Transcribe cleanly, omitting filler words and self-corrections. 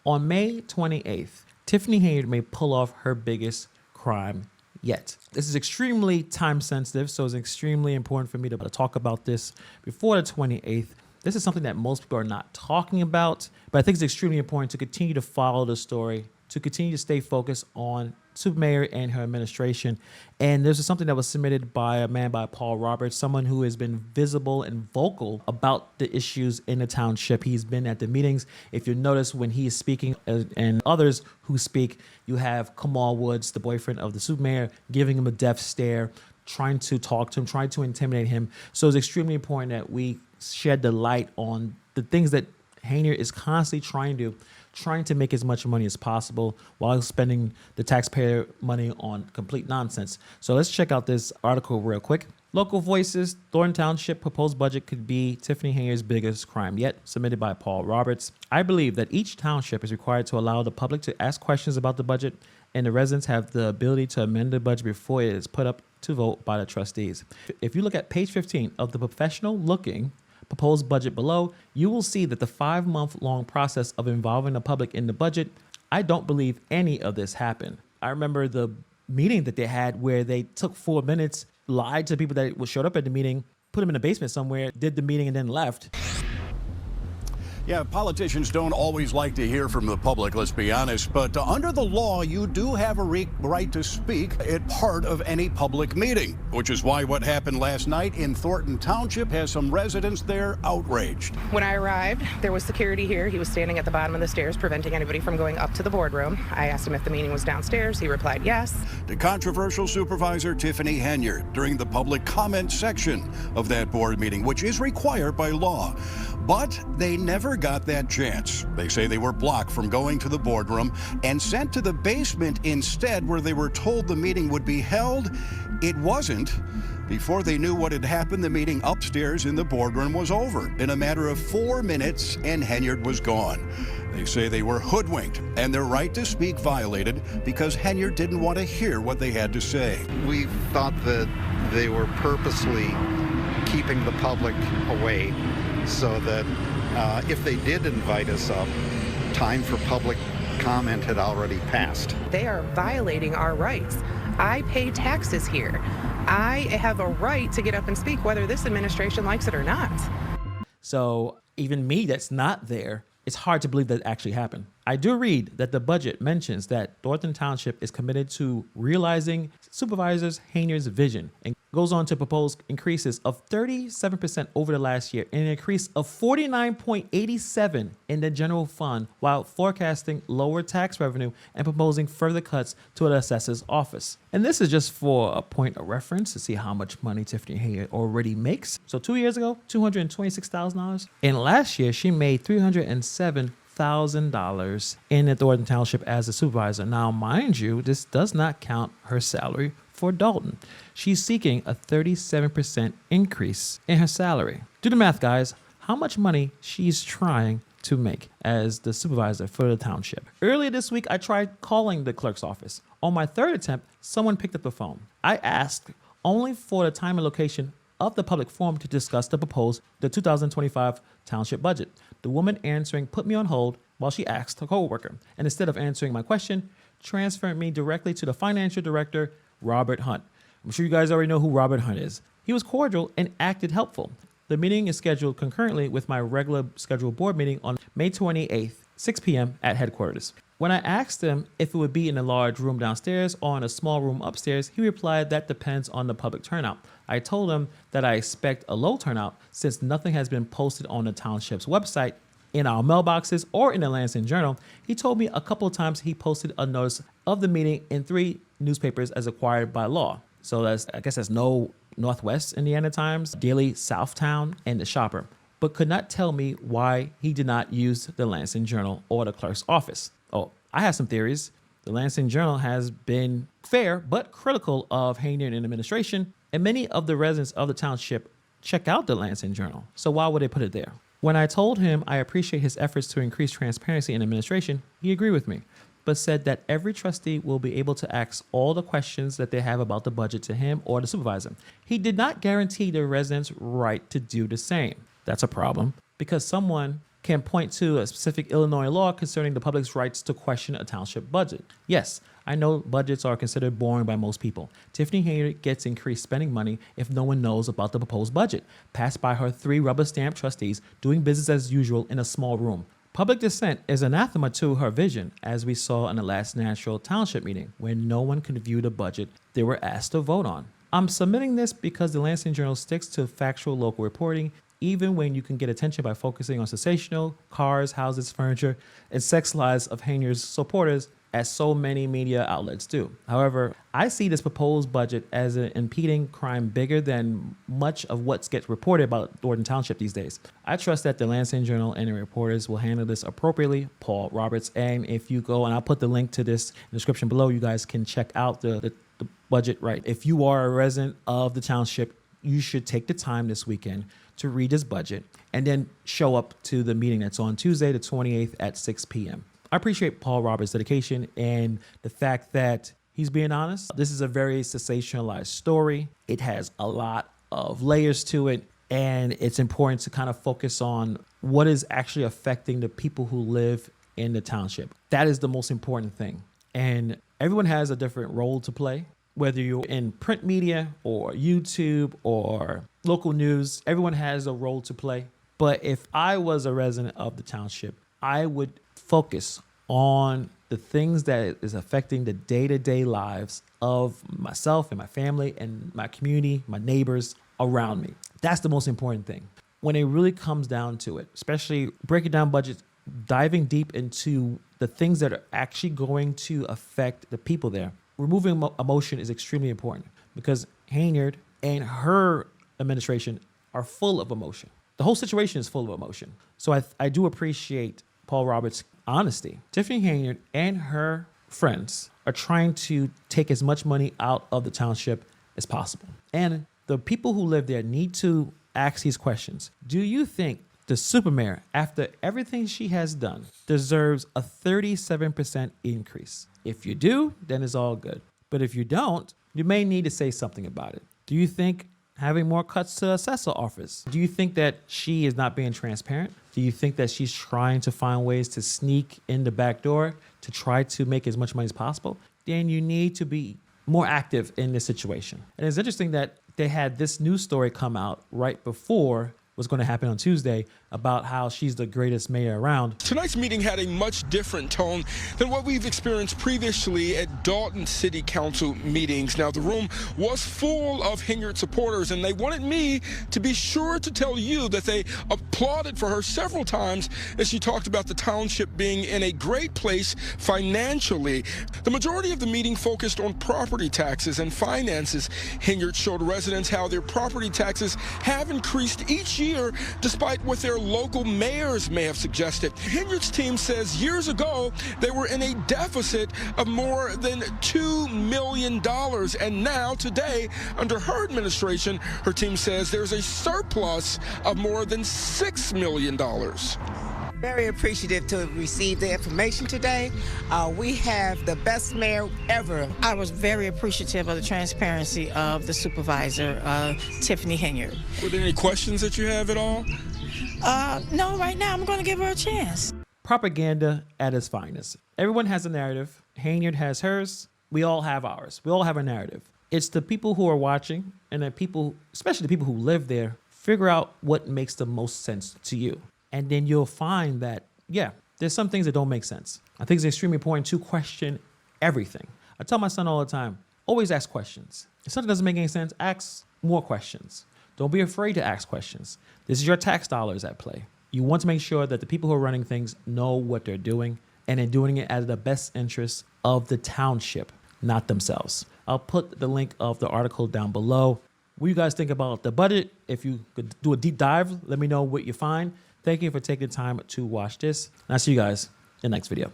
On May 28th, Tiffany Henyard may pull off her biggest crime yet. This is extremely time sensitive, so it's extremely important for me to talk about this before the 28th. This is something that most people are not talking about, but I think it's extremely important to continue to follow the story, to continue to stay focused on Super Mayor and her administration. And this is something that was submitted by a man by Paul Roberts, someone who has been visible and vocal about the issues in the township. He's been at the meetings. If you notice when he is speaking and others who speak, you have Kamal Woods, the boyfriend of the Super Mayor, giving him a death stare, trying to talk to him, trying to intimidate him. So it's extremely important that we shed the light on the things that Henyard is constantly trying to make as much money as possible while spending the taxpayer money on complete nonsense. So let's check out this article real quick. Local Voices, Thornton Township proposed budget could be Tiffany Henyard's biggest crime yet, submitted by Paul Roberts. I believe that each township is required to allow the public to ask questions about the budget, and the residents have the ability to amend the budget before it is put up to vote by the trustees. If you look at page 15 of the professional-looking proposed budget below, you will see that the 5-month-long process of involving the public in the budget, I don't believe any of this happened. I remember the meeting that they had where they took 4 minutes, lied to people that showed up at the meeting, put them in the basement somewhere, did the meeting, and then left. Yeah, politicians don't always like to hear from the public, let's be honest, but under the law, you do have a right to speak at part of any public meeting, which is why what happened last night in Thornton Township has some residents there outraged. When I arrived, there was security here. He was standing at the bottom of the stairs, preventing anybody from going up to the boardroom. I asked him if the meeting was downstairs. He replied yes. To controversial supervisor Tiffany Henyard during the public comment section of that board meeting, which is required by law. But they never got that chance. They say they were blocked from going to the boardroom and sent to the basement instead, where they were told the meeting would be held. It wasn't. Before they knew what had happened, the meeting upstairs in the boardroom was over in a matter of 4 minutes, and Henyard was gone. They say they were hoodwinked and their right to speak violated because Henyard didn't want to hear what they had to say. We thought that they were purposely keeping the public away, so that if they did invite us up, time for public comment had already passed. They are violating our rights. I pay taxes here. I have a right to get up and speak whether this administration likes it or not. So even me that's not there, it's hard to believe that actually happened. I do read that the budget mentions that Thornton Township is committed to realizing Supervisor Henyard's vision and goes on to propose increases of 37% over the last year and an increase of 49.87% in the general fund, while forecasting lower tax revenue and proposing further cuts to the assessor's office. And this is just for a point of reference to see how much money Tiffany Henyard already makes. So 2 years ago, $226,000. And last year, she made $307,000 in the Thornton Township as a supervisor. Now, mind you, this does not count her salary for Dalton. She's seeking a 37% increase in her salary. Do the math, guys. How much money she's trying to make as the supervisor for the township. Earlier this week, I tried calling the clerk's office. On my third attempt, someone picked up the phone. I asked only for the time and location of the public forum to discuss the 2025 township budget. The woman answering put me on hold while she asked her coworker, and instead of answering my question, transferred me directly to the financial director, Robert Hunt. I'm sure you guys already know who Robert Hunt is. He was cordial and acted helpful. The meeting is scheduled concurrently with my regular scheduled board meeting on May 28th, 6 p.m. at headquarters. When I asked him if it would be in a large room downstairs or in a small room upstairs, he replied that depends on the public turnout. I told him that I expect a low turnout since nothing has been posted on the township's website, in our mailboxes, or in the Lansing Journal. He told me a couple of times he posted a notice of the meeting in 3 newspapers as required by law. So I guess that's No Northwest Indiana Times, Daily Southtown, and The Shopper, but could not tell me why he did not use the Lansing Journal or the clerk's office. Oh, I have some theories. The Lansing Journal has been fair but critical of Henyard and administration, and many of the residents of the township check out the Lansing Journal. So why would they put it there? When I told him I appreciate his efforts to increase transparency in administration, he agreed with me, but said that every trustee will be able to ask all the questions that they have about the budget to him or the supervisor. He did not guarantee the residents' right to do the same. That's a problem, because someone can point to a specific Illinois law concerning the public's rights to question a township budget. Yes, I know budgets are considered boring by most people. Tiffany Henyard gets increased spending money if no one knows about the proposed budget, passed by her 3 rubber-stamped trustees doing business as usual in a small room. Public dissent is anathema to her vision, as we saw in the last Nashville Township meeting, where no one could view the budget they were asked to vote on. I'm submitting this because the Lansing Journal sticks to factual local reporting, even when you can get attention by focusing on sensational cars, houses, furniture, and sex lives of Henyard's supporters, as so many media outlets do. However, I see this proposed budget as an impeding crime bigger than much of what gets reported about Thornton Township these days. I trust that the Lansing Journal and the reporters will handle this appropriately. Paul Roberts. And if you go, and I'll put the link to this in the description below, you guys can check out the budget, right? If you are a resident of the township, you should take the time this weekend to read this budget and then show up to the meeting that's on Tuesday, the 28th at 6 p.m. I appreciate Paul Roberts' dedication and the fact that he's being honest. This is a very sensationalized story. It has a lot of layers to it, and it's important to kind of focus on what is actually affecting the people who live in the township. That is the most important thing. And everyone has a different role to play, whether you're in print media or YouTube or local news, everyone has a role to play. But if I was a resident of the township, I would focus on the things that is affecting the day-to-day lives of myself and my family and my community, my neighbors around me. That's the most important thing. When it really comes down to it, especially breaking down budgets, diving deep into the things that are actually going to affect the people there, removing emotion is extremely important because Henyard and her administration are full of emotion. The whole situation is full of emotion. So I do appreciate Paul Roberts' honesty. Tiffany Henyard and her friends are trying to take as much money out of the township as possible. And the people who live there need to ask these questions. Do you think the supermayor, after everything she has done, deserves a 37% increase? If you do, then it's all good. But if you don't, you may need to say something about it. Do you think having more cuts to assessor office? Do you think that she is not being transparent? Do you think that she's trying to find ways to sneak in the back door to try to make as much money as possible? Then you need to be more active in this situation. And it's interesting that they had this news story come out right before what's going to happen on Tuesday about how she's the greatest mayor around. Tonight's meeting had a much different tone than what we've experienced previously at Dalton City Council meetings. Now, the room was full of Henyard supporters, and they wanted me to be sure to tell you that they applauded for her several times as she talked about the township being in a great place financially. The majority of the meeting focused on property taxes and finances. Henyard showed residents how their property taxes have increased each year, despite what their local mayors may have suggested. Henyard's team says years ago they were in a deficit of more than $2 million, and now today, under her administration, her team says there's a surplus of more than $6 million. Very appreciative to receive the information today. We have the best mayor ever. I was very appreciative of the transparency of the supervisor, Tiffany Henyard. Were there any questions that you have at all? No, right now I'm going to give her a chance. Propaganda at its finest. Everyone has a narrative. Henyard has hers. We all have ours. We all have a narrative. It's the people who are watching and the people, especially the people who live there, figure out what makes the most sense to you. And then you'll find that, yeah, there's some things that don't make sense. I think it's extremely important to question everything. I tell my son all the time, always ask questions. If something doesn't make any sense, ask more questions. Don't be afraid to ask questions. This is your tax dollars at play. You want to make sure that the people who are running things know what they're doing and they're doing it as the best interest of the township, not themselves. I'll put the link of the article down below. What do you guys think about the budget? If you could do a deep dive, let me know what you find. Thank you for taking the time to watch this. And I'll see you guys in the next video.